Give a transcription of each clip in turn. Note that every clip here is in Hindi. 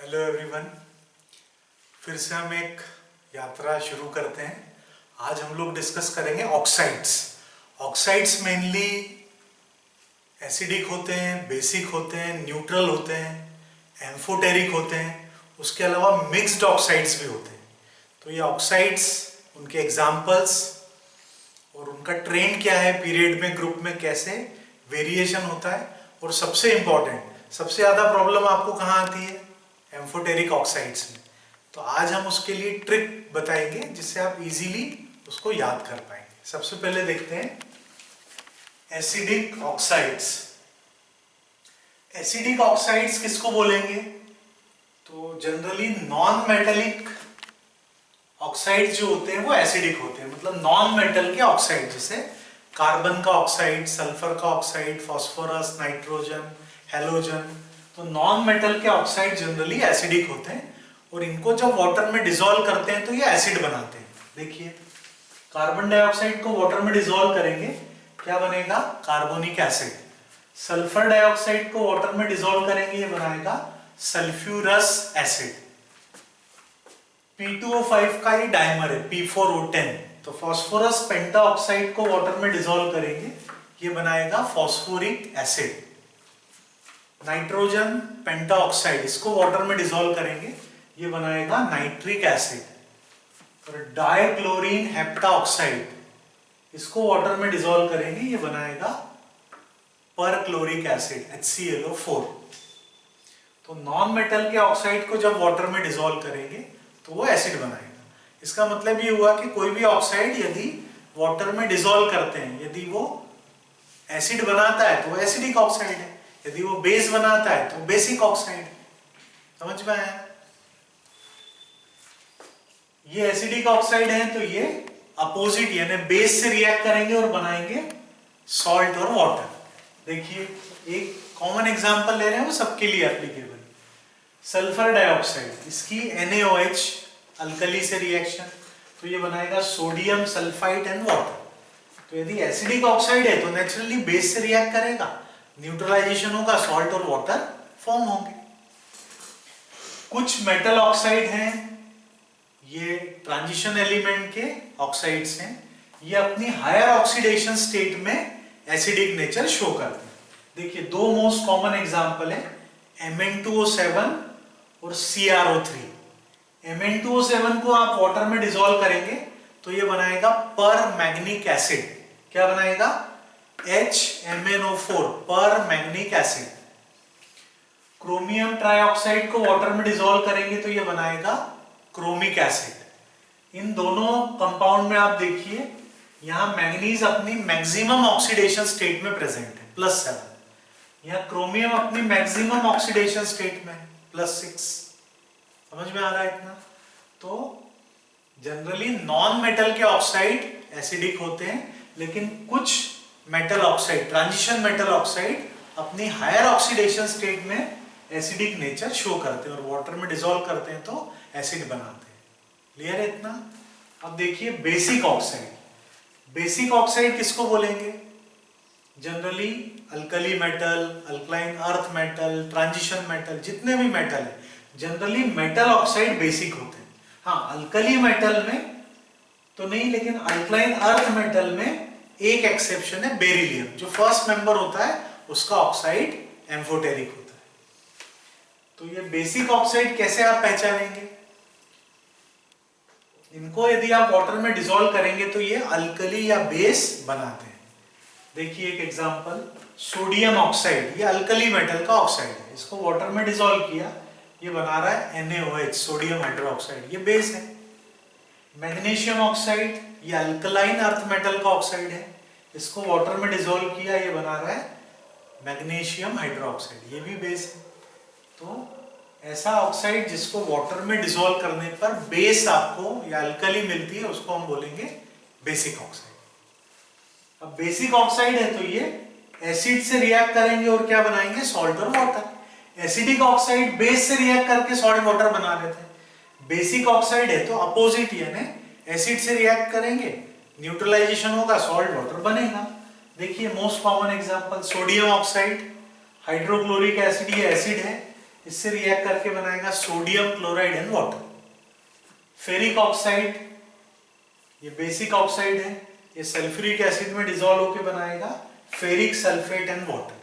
Hello everyone. फिर से हम एक यात्रा शुरू करते हैं। आज हम लोग डिस्कस करेंगे ऑक्साइड्स। ऑक्साइड्स मेनली एसिडिक होते हैं, बेसिक होते हैं, न्यूट्रल होते हैं, एम्फोटेरिक होते हैं। उसके अलावा मिक्स्ड ऑक्साइड्स भी होते हैं। तो ये ऑक्साइड्स, उनके एग्जाम्पल्स और उनका ट्रेंड क्या है, पीरियड में, ग्रुप में कैसे वेरिएशन होता है। और सबसे इंपॉर्टेंट, सबसे ज़्यादा प्रॉब्लम आपको कहाँ आती है? एम्फोटेरिक ऑक्साइड्स में। तो आज हम उसके लिए ट्रिक बताएंगे जिससे आप इजीली उसको याद कर पाएंगे। सबसे पहले देखते हैं एसिडिक ऑक्साइड्स। एसिडिक ऑक्साइड्स किसको बोलेंगे? तो जनरली नॉन मेटेलिक ऑक्साइड जो होते हैं वो एसिडिक होते हैं, मतलब नॉन मेटल के ऑक्साइड, जैसे कार्बन का ऑक्साइड, सल्फर का ऑक्साइड, फास्फोरस, नाइट्रोजन, हेलोजन। तो नॉन मेटल के ऑक्साइड जनरली एसिडिक होते हैं और इनको जब वाटर में डिसॉल्व करते हैं तो ये एसिड बनाते हैं। देखिए, कार्बन डाइऑक्साइड को वाटर में डिसॉल्व करेंगे, क्या बनेगा? Carbonic acid. सल्फर डाइऑक्साइड को वाटर में डिसॉल्व करेंगे, ये बनाएगा सल्फ्यूरस एसिड। P2O5 का ये डाइमर है P4O10। तो फास्फोरस पेंटाऑक्साइड को वाटर में डिसॉल्व करेंगे, ये बनाएगा फास्फोरिक एसिड। नाइट्रोजन पेंटाऑक्साइड, इसको वाटर में डिसॉल्व करेंगे, ये बनाएगा नाइट्रिक एसिड। और डाइक्लोरीन हेप्टाऑक्साइड, इसको वाटर में डिसॉल्व करेंगे, ये बनाएगा परक्लोरिक एसिड HClO4। तो नॉन मेटल के ऑक्साइड को जब वाटर में डिसॉल्व करेंगे तो वो एसिड बनाएगा। इसका मतलब ये हुआ कि कोई भी ऑक्साइड यदि वाटर में डिसॉल्व करते हैं, यदि वो एसिड बनाता है तो वो एसिडिक ऑक्साइड है, यदि वो बेस बनाता है तो बेसिक ऑक्साइड है। समझ में आया? ये एसिडिक ऑक्साइड है तो ये अपोजिट यानी बेस से रिएक्ट करेंगे और बनाएंगे सॉल्ट और वाटर। देखिए, एक कॉमन एग्जांपल ले रहे हैं, वो सबके लिए एप्लीकेबल। सल्फर डाइऑक्साइड, इसकी NaOH अल्कली से रिएक्शन, तो ये बनाएगा सोडियम सल्फाइड एंड वाटर। तो यदि एसिडिक ऑक्साइड है तो नेचुरली बेस से रिएक्ट करेगा, न्यूट्रलाइजेशन होगा, सॉल्ट और वाटर फॉर्म होंगे। कुछ मेटल ऑक्साइड हैं, ये ट्रांजिशन एलिमेंट के ऑक्साइड्स हैं, ये अपनी हायर ऑक्सीडेशन स्टेट में एसिडिक नेचर शो करते हैं। देखिए, दो मोस्ट कॉमन एग्जांपल है Mn2O7 और CrO3। Mn2O7 को आप वाटर में डिसॉल्व करेंगे तो ये बनाएगा पर मैग्निक एसिड। क्या बनाएगा? HMnO4, पर मैग्निक एसिड। क्रोमियम ट्राइऑक्साइड को वाटर में डिसॉल्व करेंगे तो ये बनाएगा क्रोमिक एसिड। इन दोनों कंपाउंड में आप देखिए, यहां मैग्नीज अपनी मैक्सिमम ऑक्सीडेशन स्टेट में प्रेजेंट है +7, यहां क्रोमियम अपनी मैक्सिमम ऑक्सीडेशन स्टेट में +6। समझ में आ रहा है इतना? तो जनरली नॉन मेटल के ऑक्साइड एसिडिक होते हैं, लेकिन कुछ metal oxide, transition metal oxide, अपनी हायर ऑक्सीडेशन स्टेट में एसिडिक नेचर शो करते हैं और वाटर में डिसॉल्व करते हैं तो एसिड बनाते हैं। क्लियर है इतना? अब देखिए बेसिक ऑक्साइड। बेसिक ऑक्साइड किसको बोलेंगे? Generally alkali metal, alkaline earth metal, transition metal, जितने भी मेटल है, जनरली मेटल ऑक्साइड बेसिक होते हैं। हाँ, अल्कली मेटल में तो नहीं, लेकिन अल्कलाइन अर्थ मेटल में एक एक्सेप्शन है, बेरिलियम। जो फर्स्ट मेंबर होता है उसका ऑक्साइड एम्फोटेरिक होता है। तो ये बेसिक ऑक्साइड कैसे आप पहचानेंगे? इनको यदि आप वाटर में डिसॉल्व करेंगे तो ये अल्कली या बेस बनाते हैं। देखिए एक एग्जांपल, सोडियम ऑक्साइड, ये अल्कली मेटल का ऑक्साइड है, इसको वाटर में डिसॉल्व किया, ये बना रहा है NaOH, सोडियम हाइड्रोक्साइड, ये बेस है। मैग्नीशियम ऑक्साइड, ये अल्कलाइन अर्थ मेटल का ऑक्साइड है, इसको वाटर में डिसॉल्व किया, ये बना रहा है मैग्नीशियम हाइड्रोक्साइड, ये भी बेस है। तो ऐसा ऑक्साइड जिसको वाटर में डिसॉल्व करने पर बेस आपको या अल्कली मिलती है, उसको हम बोलेंगे बेसिक ऑक्साइड। अब बेसिक ऑक्साइड है तो ये एसिड से रिएक्ट करेंगे और क्या बनाएंगे? सॉल्ट और वाटर। एसिडिक ऑक्साइड बेस से रिएक्ट करके सॉल्ट वाटर बना लेते हैं। बेसिक ऑक्साइड है तो अपोजिट, यानी एसिड से रिएक्ट करेंगे, न्यूट्रलाइजेशन होगा, सॉल्ट वाटर बनेगा। देखिए most common example sodium oxide, hydrochloric acid, ये एसिड है, इससे रिएक्ट करके बनाएगा sodium chloride and water. Ferric oxide, ये बेसिक ऑक्साइड है, ये सल्फ्यूरिक एसिड में डिसॉल्व होकर बनाएगा फेरिक सल्फेट एंड वाटर।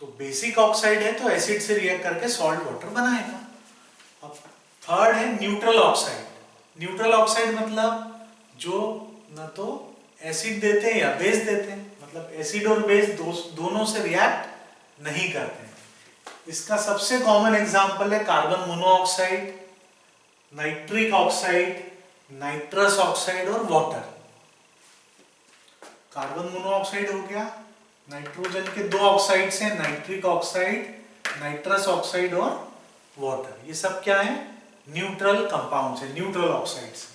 तो बेसिक ऑक्साइड है तो एसिड से रिएक्ट करके सॉल्ट वाटर बनाएगा। अब थर्ड है न्यूट्रल ऑक्साइड। न्यूट्रल ऑक्साइड मतलब जो न तो एसिड देते हैं या बेस देते हैं, मतलब एसिड और बेस दोनों से रिएक्ट नहीं करते हैं। इसका सबसे कॉमन एग्जांपल है carbon monoxide, nitric oxide, nitrous oxide और वाटर। कार्बन मोनोऑक्साइड हो गया, नाइट्रोजन के दो ऑक्साइड्स हैं, नाइट्रिक ऑक्साइड, नाइट्रस ऑक्साइड और वाटर। ये सब क्या है? न्यूट्रल कंपाउंड्स है, न्यूट्रल ऑक्साइड्स।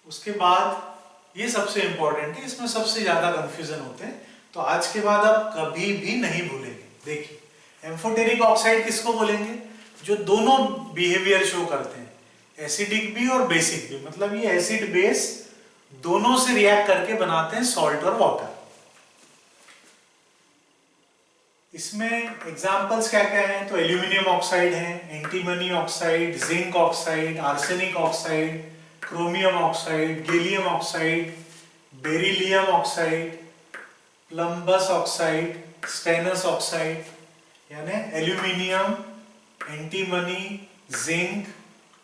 उसके बाद ये सबसे इंपॉर्टेंट है, इसमें सबसे ज्यादा कंफ्यूजन होते हैं, तो आज के बाद आप कभी भी नहीं भूलेंगे। देखिए, एम्फोटेरिक ऑक्साइड किसको बोलेंगे? जो दोनों बिहेवियर शो करते हैं, एसिडिक भी और बेसिक भी, मतलब ये एसिड बेस दोनों से रिएक्ट करके बनाते हैं सॉल्ट और वाटर। इसमें एग्जांपल्स क्या क्या हैं? तो एल्यूमिनियम ऑक्साइड है, antimony oxide, zinc oxide, arsenic oxide, chromium oxide, gallium oxide, beryllium oxide, plumbous oxide, stannous oxide. यानी aluminium, antimony, zinc,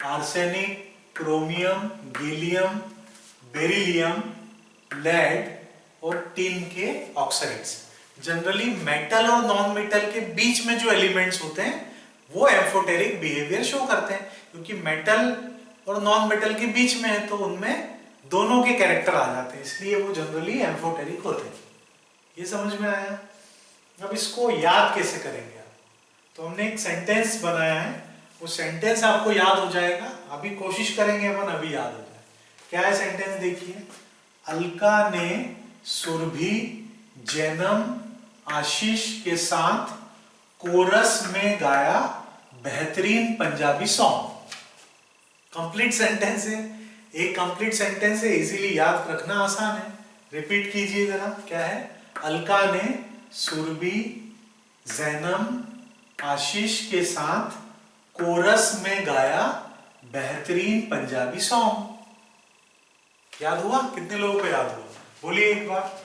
arsenic, chromium, gallium, beryllium, lead और टिन के ऑक्साइड्स। जनरली मेटल और नॉन मेटल के बीच में जो एलिमेंट्स होते हैं वो एम्फोटेरिक बिहेवियर शो करते हैं, क्योंकि मेटल और नॉन मेटल के बीच में है तो उनमें दोनों के कैरेक्टर आ जाते हैं, इसलिए वो जनरली एम्फोटेरिक होते हैं। ये समझ में आया? अब इसको याद कैसे करेंगे आप? तो हमने एक सेंटेंस बनाया है, वो सेंटेंस आपको याद हो जाएगा। अभी कोशिश करेंगे अपन अभी याद हो जाए। क्या है सेंटेंस? देखिए, अलका ने सुरभि, जैनम, आशीष के साथ कोरस में गाया बेहतरीन पंजाबी सॉन्ग। कंप्लीट सेंटेंस है, एक कंप्लीट सेंटेंस है, इजीली याद रखना आसान है। रिपीट कीजिए जरा, क्या है? अलका ने सुरभि, जैनम, आशीष के साथ कोरस में गाया बेहतरीन पंजाबी सॉन्ग। याद हुआ? कितने लोगों को याद हुआ? बोलिए एक बार।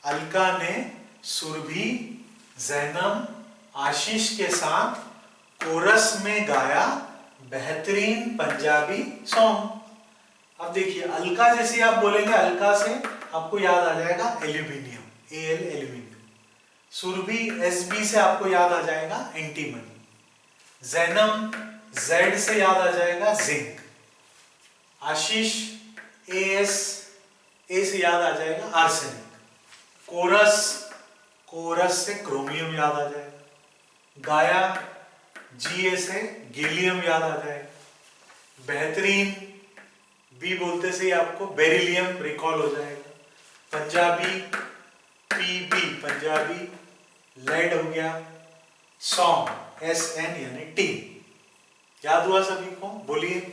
अलका ने सुरभि, जैनम, आशीष के साथ कोरस में गाया बेहतरीन पंजाबी सॉन्ग। अब देखिए, अलका जैसे आप बोलेंगे, अलका से आपको याद आ जाएगा aluminium, Al aluminium. Surabhi, Sb से आपको याद आ जाएगा एंटीमनी। जैनम, Z से याद आ जाएगा जिंक। आशीष, As, A से याद आ जाएगा आर्सेनिक। कोरस से क्रोमियम याद आ जाएगा। गाया, Ga से गैलियम याद आ जाएगा। बेहतरीन, B बोलते से ही आपको बेरिलियम रिकॉल हो जाएगा। पंजाबी, Pb पंजाबी, लेड हो गया। सॉन्ग, Sn यानी टीन। याद हुआ सभी को? बोलिए।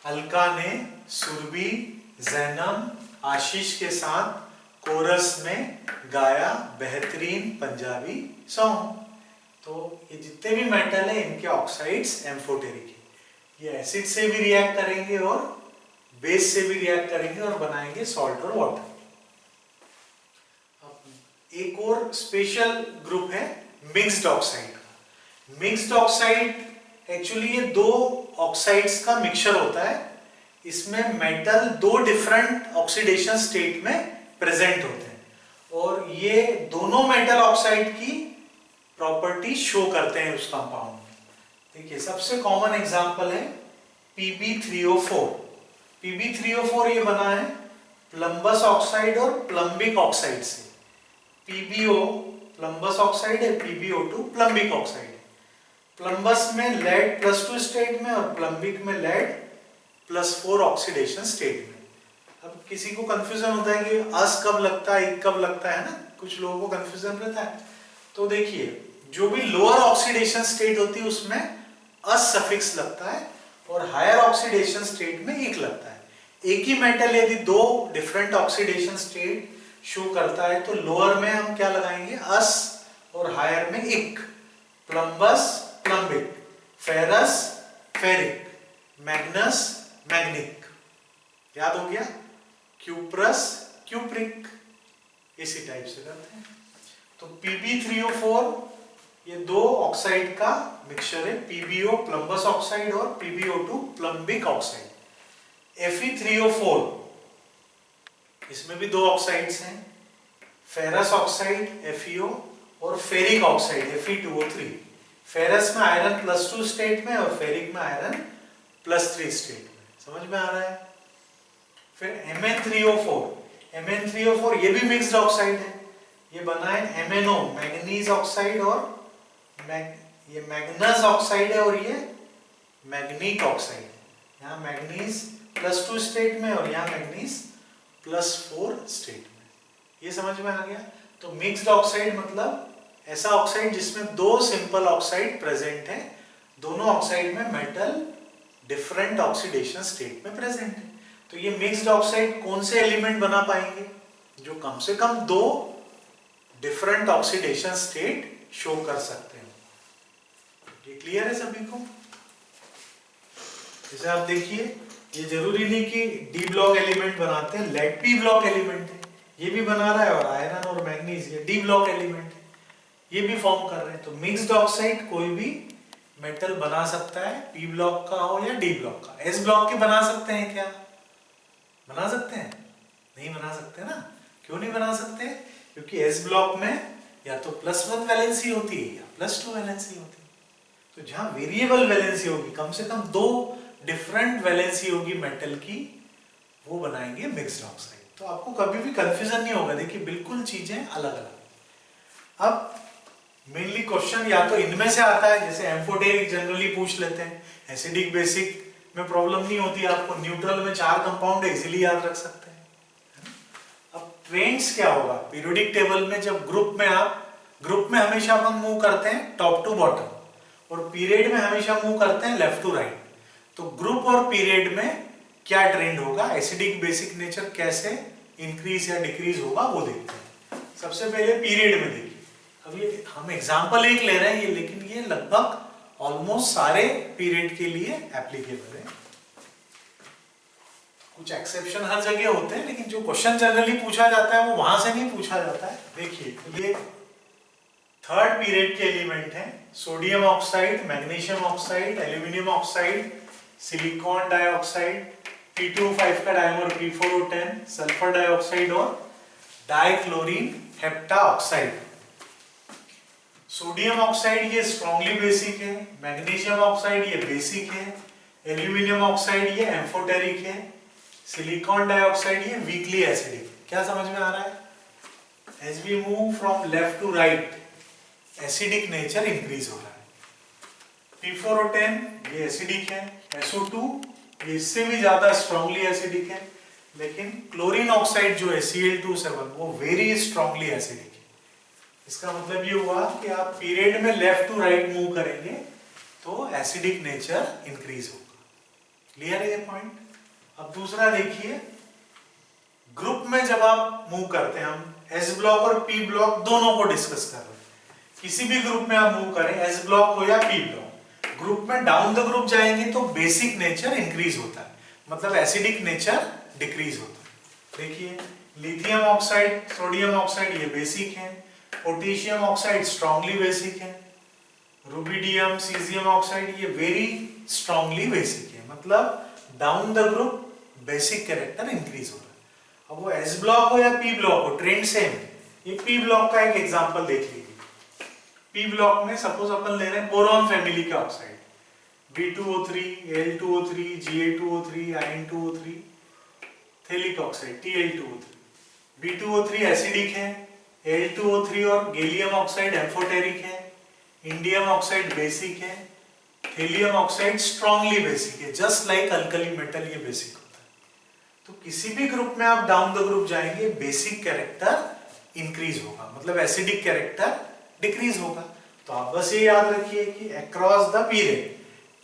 अलका ने सुरभि, जैनम, आशीष के साथ कोरस में गाया बेहतरीन पंजाबी सॉन्ग। तो ये जितने भी मेटल है इनके ऑक्साइड्स एम्फोटेरिक है। ये एसिड से भी रिएक्ट करेंगे और बेस से भी रिएक्ट करेंगे और बनाएंगे सॉल्ट और वाटर। एक और स्पेशल ग्रुप है मिक्स्ड ऑक्साइड का। मिक्स्ड ऑक्साइड एक्चुअली ये दो ऑक्साइड्स का मिक्सचर होता है। इसमें मेटल दो डिफरेंट ऑक्सीडेशन स्टेट में प्रेजेंट होते हैं और ये दोनों मेटल ऑक्साइड की प्रॉपर्टी शो करते हैं उस कंपाउंड में। देखिए, सबसे कॉमन एग्जांपल है Pb3O4। Pb3O4 ये बना है प्लम्बस ऑक्साइड और प्लम्बिक ऑक्साइड से। PbO प्लम्बस ऑक्साइड है, PbO2 प्लम्बिक ऑक्साइड है। प्लम्बस में लेड +2 स्टेट में और प्लम्बिक में लेड +4 ऑक्सीडेशन स्टेट में। अब किसी को कंफ्यूजन होता है कि अस कब लगता है, इक कब लगता है ना, कुछ लोगों को कंफ्यूजन रहता है। तो देखिए, जो भी लोअर ऑक्सीडेशन स्टेट होती है उसमें अस सफिक्स लगता है और हायर ऑक्सीडेशन स्टेट में इक लगता है। एक ही मेटल यदि दो डिफरेंट ऑक्सीडेशन स्टेट शो करता है तो लोअर में हम क्या लगाएंगे? अस और हायर में इक। प्लम्बस प्लम्बिक, फेरस फेरिक, मैग्नस मैग्निक। याद हो गया? Cuprous cupric. इसी टाइप से करते हैं। तो Pb3O4 ये दो ऑक्साइड का मिक्सचर है, PbO प्लम्बस ऑक्साइड और PbO2 प्लम्बिक ऑक्साइड। Fe3O4 इसमें भी दो ऑक्साइड्स हैं, फेरस ऑक्साइड FeO और फेरिक ऑक्साइड Fe2O3। फेरस में आयरन +2 स्टेट में और फेरिक में आयरन +3 स्टेट में। समझ में आ रहा है? फिर Mn3O4 ये भी मिक्स्ड ऑक्साइड है। ये बना है MnO मैग्नीज ऑक्साइड और ये मैग्नस ऑक्साइड है और ये मैग्नीक ऑक्साइड है। यहाँ मैग्नीज +2 स्टेट में और यहाँ मैग्नीज +4 स्टेट में। ये समझ में आ गया? तो मिक्स्ड ऑक्साइड मतलब ऐसा ऑक्साइड जिसमें दो सिंपल ऑक्साइड प्रेजेंट है, दोनों ऑक्साइड में मेटल डिफरेंट ऑक्सीडेशन स्टेट में प्रेजेंट है। तो ये मिक्स्ड ऑक्साइड कौन से एलिमेंट बना पाएंगे? जो कम से कम दो डिफरेंट ऑक्सीडेशन स्टेट शो कर सकते हैं। ये क्लियर है सभी को? जैसे आप देखिए, ये जरूरी नहीं कि डी ब्लॉक एलिमेंट बनाते हैं, लेड पी ब्लॉक एलिमेंट है, ये भी बना रहा है, और आयरन और मैग्नीज ये डी ब्लॉक एलिमेंट है, ये भी फॉर्म कर रहे हैं। तो मिक्स्ड ऑक्साइड कोई भी मेटल बना सकता है, पी ब्लॉक का हो या डी ब्लॉक का। एस ब्लॉक के बना सकते हैं क्या? बना सकते हैं? नहीं बना सकते ना। क्यों नहीं बना सकते? क्योंकि एस ब्लॉक में या तो +1 वैलेंसी होती है या +2 वैलेंसी होती है। तो जहां वेरिएबल वैलेंसी होगी, कम से कम दो डिफरेंट वैलेंसी होगी मेटल की, वो बनाएंगे मिक्स्ड ऑक्साइड। तो आपको कभी भी कंफ्यूजन नहीं होगा। देखिए बिल्कुल चीजें अलग अलग। अब मेनली क्वेश्चन या तो इनमें से आता है, जैसे एम्फोटेरिक जनरली पूछ लेते हैं, एसिडिक बेसिक में प्रॉब्लम नहीं होती आपको, न्यूट्रल में 4 कंपाउंड है, इजीली याद रख सकते हैं। अब ट्रेंड्स क्या होगा पीरियोडिक टेबल में? जब ग्रुप में हमेशा अपन मूव करते हैं टॉप टू बॉटम, और पीरियड में हमेशा मूव करते हैं लेफ्ट टू राइट। तो ग्रुप और पीरियड में क्या ट्रेंड होगा, एसिडिक बेसिक नेचर कैसे इंक्रीज या डिक्रीज होगा, वो देखते हैं। सबसे पहले पीरियड में देखिए। अब ये हम एग्जांपल एक ले रहे हैं ये, लेकिन ये लगभग ऑलमोस्ट सारे पीरियड के लिए एप्लीकेबल है। कुछ एक्सेप्शन हर जगह होते हैं, लेकिन जो क्वेश्चन जनरली पूछा जाता है वो वहां से नहीं पूछा जाता है। देखिए ये थर्ड पीरियड के एलिमेंट हैं, sodium oxide, magnesium oxide, aluminium oxide, silicon dioxide, P2O5 का डाइमर P4O10, सल्फर डाइऑक्साइड और dichlorine hepta oxide. Sodium oxide ये स्ट्रॉन्गली बेसिक है, मैग्नीशियम ऑक्साइड ये बेसिक है, एल्यूमिनियम ऑक्साइड ये एम्फोटेरिक है, सिलिकॉन डाइऑक्साइड ये वीकली एसिडिक। क्या समझ में आ रहा है? As we move from left to right, acidic nature increase हो रहा है। P4O10 ये एसिडिक है, SO2 ये इससे भी ज्यादा स्ट्रांगली एसिडिक है, लेकिन क्लोरीन ऑक्साइड जो है Cl2 वो वेरी स्ट्रांगली एसिडिक है। इसका मतलब ये हुआ कि आप पीरियड में लेफ्ट टू राइट मूव करेंगे तो एसिडिक नेचर इंक्रीज होगा। क्लियर है ये पॉइंट? अब दूसरा देखिए, ग्रुप में जब आप मूव करते हैं, हम एस ब्लॉक और पी ब्लॉक दोनों को डिस्कस कर रहे हैं। किसी भी ग्रुप में आप मूव करें, एस ब्लॉक हो या पी ब्लॉक, ग्रुप में डाउन द ग्रुप जाएंगे तो बेसिक नेचर इंक्रीज होता है, मतलब एसिडिक नेचर डिक्रीज होता है। देखिए लिथियम ऑक्साइड, सोडियम ऑक्साइड ये बेसिक है, पोटेशियम ऑक्साइड स्ट्रांगली बेसिक है, रुबिडियम, सीजियम ऑक्साइड ये वेरी स्ट्रांगली बेसिक है, मतलब down the group basic character increase हो रहा है। अब वो एस ब्लॉक हो या पी ब्लॉक हो, ट्रेंड सेम। ये पी ब्लॉक का एक एग्जांपल देख लीजिए। पी ब्लॉक में सपोज अपन ले रहे हैं बोरॉन फैमिली का oxide, B2O3, Al2O3, Ga2O3, Iron2O3, phthalic oxide Tl2O3। B2O3 acidic है, Al2O3 और गैलियम ऑक्साइड एम्फोटेरिक है, इंडियम ऑक्साइड बेसिक है, थैलियम ऑक्साइड स्ट्रांगली बेसिक है। जस्ट लाइक अल्कली मेटल ये बेसिक होता है। तो किसी भी ग्रुप में आप डाउन द ग्रुप जाएंगे, बेसिक कैरेक्टर इंक्रीज होगा, मतलब एसिडिक कैरेक्टर डिक्रीज होगा। तो आप बस ये याद रखिए कि अक्रॉस द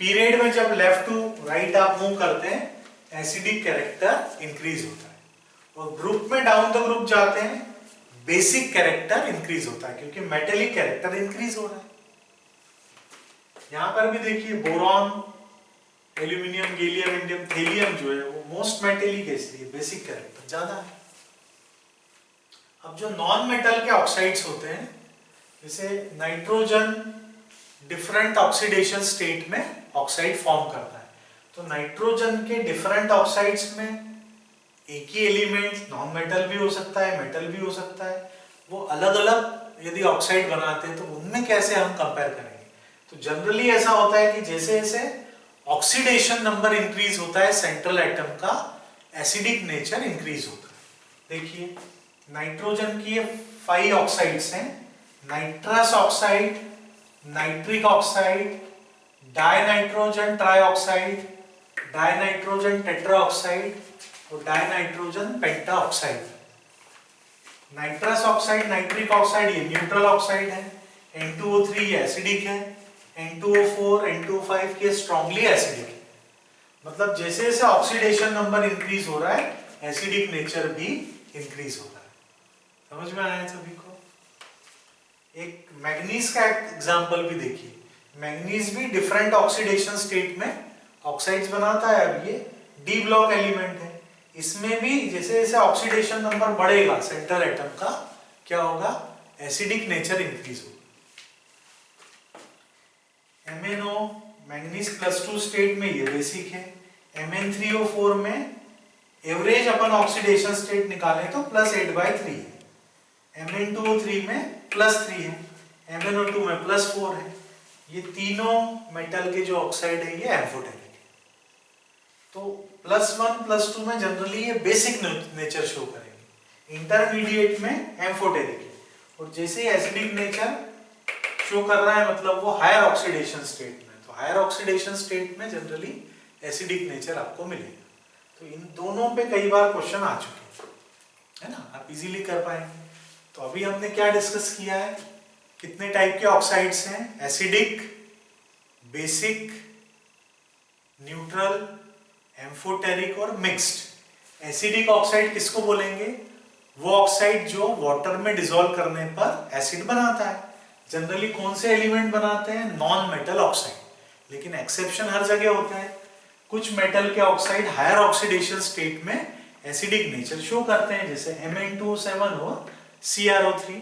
पीरियड में जब लेफ्ट टू राइट आप मूव करते हैं, एसिडिक कैरेक्टर इंक्रीज होता है, और ग्रुप में डाउन द ग्रुप जाते हैं, बेसिक कैरेक्टर इंक्रीज होता है, क्योंकि मेटेलिक कैरेक्टर इंक्रीज हो रहा है। यहां पर भी देखिए boron, aluminium, gallium, indium, thallium जो है वो मोस्ट मेटेलिक है, इसलिए बेसिक कैरेक्टर ज्यादा है। अब जो नॉन मेटल के ऑक्साइड्स होते हैं, जैसे नाइट्रोजन डिफरेंट ऑक्सीडेशन स्टेट में ऑक्साइड फॉर्म करता है, तो नाइट्रोजन के डिफरेंट ऑक्साइड्स में एक ही एलिमेंट नॉन मेटल भी हो सकता है, मेटल भी हो सकता है, वो अलग अलग यदि ऑक्साइड बनाते हैं तो उनमें कैसे हम कंपेयर करेंगे। तो जनरली ऐसा होता है कि जैसे जैसे ऑक्सीडेशन नंबर इंक्रीज होता है सेंट्रल एटम का, एसिडिक नेचर इंक्रीज होता है। देखिए नाइट्रोजन की 5 ऑक्साइड्स हैं, nitrous oxide, nitric oxide, dinitrogen trioxide, dinitrogen tetraoxide और dinitrogen pentaoxide. Nitrous oxide, nitric oxide ये न्यूट्रल ऑक्साइड है, N2O3 ये एसिडिक है, N2O4, N2O5 ये स्ट्रांगली एसिडिक है। मतलब जैसे जैसे ऑक्सीडेशन नंबर इंक्रीज हो रहा है, एसिडिक नेचर भी इंक्रीज हो रहा है। समझ में आया सभी को? एक मैग्नीज का एग्जांपल भी देखिए, मैग्नीज भी डिफरेंट ऑक्सीडेशन स्टेट में ऑक्साइड्स बनाता है। अब ये डी ब्लॉक एलिमेंट है, इसमें भी जैसे जैसे ऑक्सीडेशन नंबर बढ़ेगा सेंट्रल एटम का, क्या होगा, एसिडिक नेचर इंक्रीज होगा। MnO मैग्नीज +2 स्टेट में ये बेसिक है, Mn3O4 में एवरेज अपन ऑक्सीडेशन स्टेट निकालें तो +8/3 है, Mn2O3 में +3 है, MnO2 में +4 है। ये तीनों मेटल के जो ऑक्साइड है ये एम्फोटेरिक है। तो +1 +2 में जनरली ये बेसिक नेचर शो करेंगे, इंटरमीडिएट में एम्फोटेरिक है, और जैसे ही एसिडिक नेचर शो कर रहा है मतलब वो हायर ऑक्सीडेशन स्टेट में, तो हायर ऑक्सीडेशन स्टेट में जनरली एसिडिक नेचर आपको मिलेगा। तो इन दोनों पे कई बार क्वेश्चन आ चुके हैं, है ना, आप इजीली कर पाएंगे। तो अभी हमने क्या डिस्कस किया है, कितने टाइप के ऑक्साइड्स हैं, एसिडिक, बेसिक, न्यूट्रल, एम्फोटेरिक और मिक्स्ड। एसिडिक ऑक्साइड किसको बोलेंगे, वो ऑक्साइड जो वाटर में डिसॉल्व करने पर एसिड बनाता है। जनरली कौन से एलिमेंट बनाते हैं, नॉन मेटल ऑक्साइड, लेकिन एक्सेप्शन हर जगह होता है। कुछ मेटल के ऑक्साइड हायर ऑक्सीडेशन स्टेट में एसिडिक नेचर शो करते हैं, जैसे Mn2O7 और CrO3।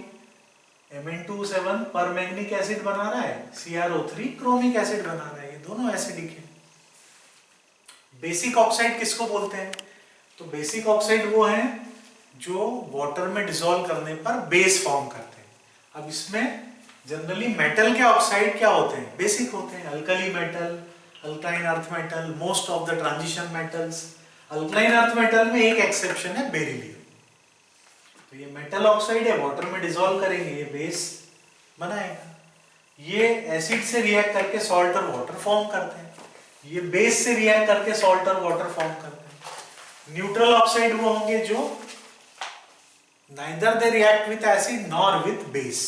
Mn2O7 परमैंगनिक एसिड बना रहा है, CrO3 क्रोमिक एसिड बना रहा है, ये दोनों एसिडिक है। बेसिक ऑक्साइड किसको बोलते हैं, तो बेसिक ऑक्साइड वो हैं जो वाटर में डिसॉल्व करने पर बेस फॉर्म करते हैं। अब इसमें जनरली मेटल के ऑक्साइड क्या होते हैं, बेसिक होते हैं, alkali metal, alkyne earth metal, most of the transition metals. Alkyne earth metal में एक एक्सेप्शन है, बेरिलियम। तो ये मेटल ऑक्साइड है, वाटर में डिसॉल्व करेंगे, ये बेस बनाएगा। ये एसिड से रिएक्ट करके सॉल्ट और वाटर फॉर्म करते हैं, ये बेस से रिएक्ट करके सॉल्ट और वाटर फॉर्म करते हैं। न्यूट्रल ऑक्साइड वो होंगे जो neither they react with acid nor with base.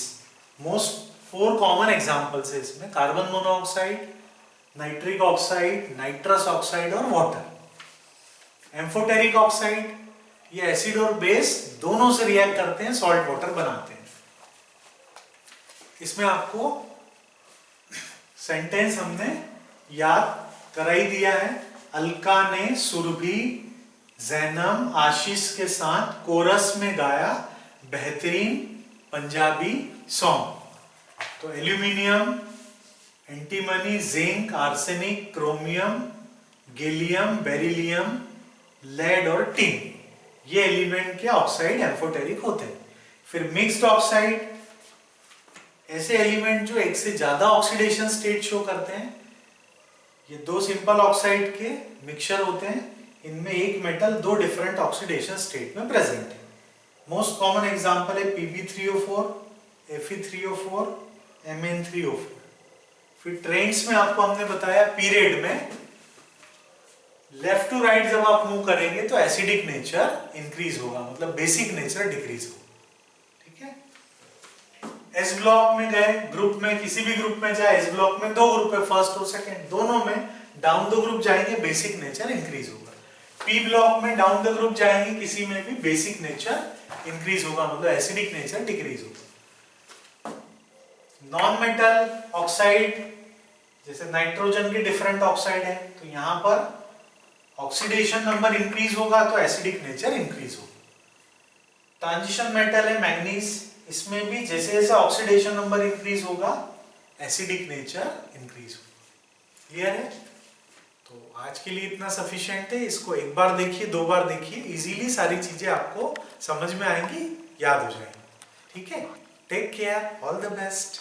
Most 4 common examples है इसमें, carbon monoxide, nitric oxide, nitrous oxide और वाटर। एम्फोटेरिक ऑक्साइड ये एसिड और बेस दोनों से रिएक्ट करते हैं, सॉल्ट वाटर बनाते हैं। इसमें आपको सेंटेंस हमने याद करा ही दिया है, अलका ने सुरभि, जैनम, आशीष के साथ कोरस में गाया बेहतरीन पंजाबी सॉन्ग। तो aluminium, antimony, zinc, arsenic, chromium, gallium, beryllium, lead और टिन, ये एलिमेंट के ऑक्साइड एम्फोटेरिक होते हैं। फिर मिक्स्ड ऑक्साइड, ऐसे एलिमेंट जो एक से ज्यादा ऑक्सीडेशन स्टेट शो करते हैं। ये 2 सिंपल ऑक्साइड के मिक्सचर होते हैं, इनमें एक मेटल 2 डिफरेंट ऑक्सीडेशन स्टेट में प्रेजेंट है। मोस्ट कॉमन एग्जांपल है Pb3O4, Fe3O4, Mn3O4। फिर ट्रेंड्स में आपको हमने बताया पीरियड में लेफ्ट टू राइट जब आप मूव करेंगे तो एसिडिक नेचर इंक्रीज होगा, मतलब बेसिक नेचर डिक्रीज होगा। ठीक है, एस ब्लॉक में गए, ग्रुप में किसी भी ग्रुप में जाए, एस ब्लॉक में 2 ग्रुप है, फर्स्ट और सेकंड, दोनों में डाउन द ग्रुप जाएंगे बेसिक नेचर इंक्रीज होगा। पी ब्लॉक में डाउन द ग्रुप जाएंगे, किसी में भी बेसिक नेचर इंक्रीज होगा, मतलब एसिडिक नेचर डिक्रीज होगा। नॉन मेटल ऑक्साइड जैसे नाइट्रोजन की डिफरेंट ऑक्साइड है, तो यहां पर ऑक्सीडेशन नंबर इंक्रीज होगा तो एसिडिक नेचर इंक्रीज होगा। ट्रांजिशन मेटल है मैंगनीज, इसमें भी जैसे जैसे ऑक्सीडेशन नंबर इंक्रीज होगा एसिडिक नेचर इंक्रीज होगा। क्लियर है? तो आज के लिए इतना सफिशिएंट है। इसको एक बार देखिए, 2 बार देखिए, इजीली सारी चीजें आपको समझ में आएंगी, याद हो जाएंगी। ठीक है? Take care, all the best.